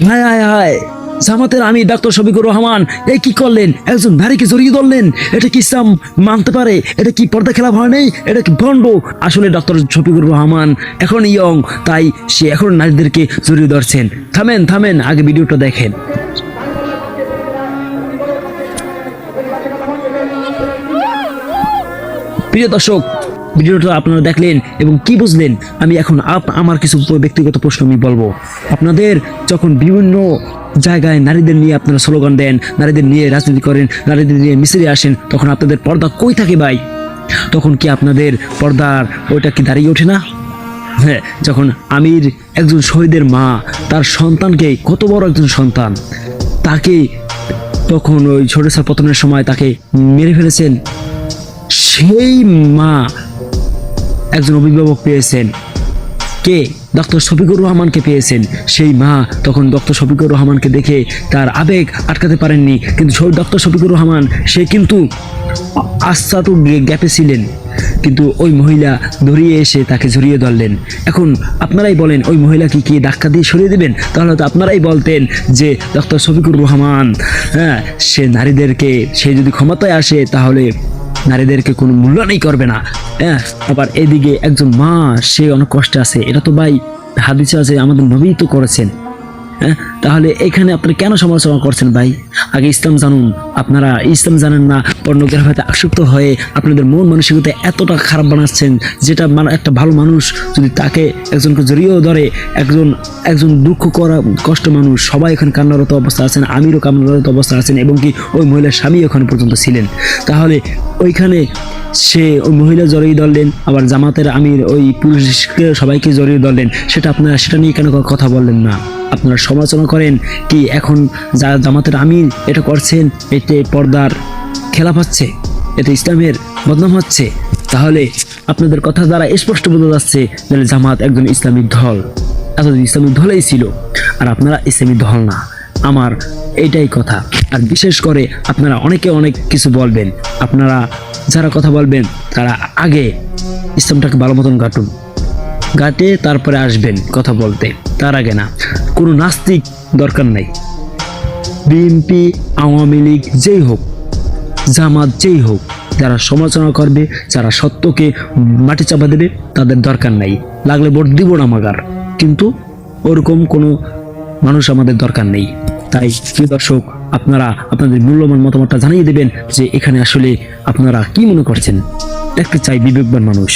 হায় হায় হায়, জামাতের আমি ডাক্তার শফিকুর রহমান এই কি করলেন? একজন নারীকে জড়িয়ে ধরলেন। এটা কি ইসলাম মানতে পারে? এটা কি পর্দা খেলাপ হয় নাই? এটা কি ভণ্ড? আসলে ডক্টর শফিকুর রহমান এখন ইয়ং, তাই সে এখন নারীদেরকে জড়িয়ে ধরছেন। থামেন থামেন, আগে ভিডিওটা দেখেন। প্রিয় দর্শক, ভিডিওটা আপনারা দেখলেন এবং কি বুঝলেন? আমি এখন আমার কিছু ব্যক্তিগত প্রশ্ন আমি বলবো। আপনাদের যখন বিভিন্ন জায়গায় নারীদের নিয়ে আপনারা স্লোগান দেন, নারীদের নিয়ে রাজনীতি করেন, নারীদের নিয়ে মিছিলে আসেন, তখন আপনাদের পর্দা কই থাকে ভাই? তখন কি আপনাদের পর্দার ওইটা কি দাঁড়িয়ে ওঠে না? হ্যাঁ, যখন আমির একজন শহীদের মা, তার সন্তানকে, কত বড় একজন সন্তান, তাকে তখন ওই ছোটেছার পতনের সময় তাকে মেরে ফেলেছেন। সেই মা একজন অভিভাবক পেয়েছেন, কে? ডক্টর শফিকুর রহমানকে পেয়েছেন। সেই মা তখন ডক্টর শফিকুর রহমানকে দেখে তার আবেগ আটকাতে পারেননি, কিন্তু ডক্টর শফিকুর রহমান সে কিন্তু আস্থাটু গ্যাপে ছিলেন, কিন্তু ওই মহিলা ধরিয়ে এসে তাকে জড়িয়ে ধরলেন। এখন আপনারাই বলেন, ওই মহিলাকে কি ধাক্কা দিয়ে সরিয়ে দেবেন? তাহলে তো আপনারাই বলতেন যে ডক্টর শফিকুর রহমান, হ্যাঁ, সে নারীদেরকে, সে যদি ক্ষমতায় আসে তাহলে নারীদেরকে কোনো মূল্যায়নই করবে না। হ্যাঁ, আবার এদিকে একজন মা, সে অনেক কষ্টে আছে। এটা তো ভাই হাদিসে আছে, আমাদের নবী তো করেছেন। হ্যাঁ, তাহলে এখানে আপনি কেন সমালোচনা করছেন ভাই? আগে ইসলাম জানুন। আপনারা ইসলাম জানেন না, পর্নোগ্রাফিতে আসক্ত হয়ে আপনাদের মন মানসিকতা এতটা খারাপ বানাচ্ছেন, যেটা একটা ভালো মানুষ যদি তাকে একজনকে জড়িয়েও ধরে, একজন দুঃখ করা কষ্ট মানুষ, সবাই এখানে কান্নারত অবস্থা আছেন, আমিরও কান্নারত অবস্থা আছেন, এবং কি ওই মহিলার স্বামী ওখানে পর্যন্ত ছিলেন। তাহলে ওইখানে সে ওই মহিলা জড়িয়ে ধরলেন, আবার জামাতের আমির ওই পুলিশকে সবাইকে জড়িয়ে ধরলেন। সেটা নিয়ে কেন কথা বললেন না? আপনারা সমালোচনা করেন কি এখন জামাতের আমির এটা করছেন, এতে পর্দার খেলাপ হচ্ছে, এতে ইসলামের বদনাম হচ্ছে। তাহলে আপনাদের কথা দ্বারা স্পষ্ট বোঝা যাচ্ছে যে জামাত একজন ইসলামিক দল, এতদিন ইসলামিক দলেই ছিল, আর আপনারা ইসলামিক দল না। আমার এইটাই কথা। আর বিশেষ করে আপনারা অনেকে অনেক কিছু বলবেন, আপনারা যারা কথা বলবেন তারা আগে ইসলামটাকে ভালো মতন ঘাটে তারপরে আসবেন কথা বলতে, তার আগে না। কোনো নাস্তিক দরকার নাই। বিএনপি, আওয়ামী লীগ, যেই হোক, জামাত যেই হোক, যারা সমালোচনা করবে, যারা সত্যকে মাটি চাপা দেবে, তাদের দরকার নাই। লাগলে ভোট দিব না মাগার, কিন্তু ওরকম কোনো মানুষ আমাদের দরকার নেই। তাই প্রিয় দর্শক, আপনারা আপনাদের মূল্যবান মতামতটা জানিয়ে দেবেন যে এখানে আসলে আপনারা কি মনে করছেন। দেখতে চাই বিবেকবান মানুষ।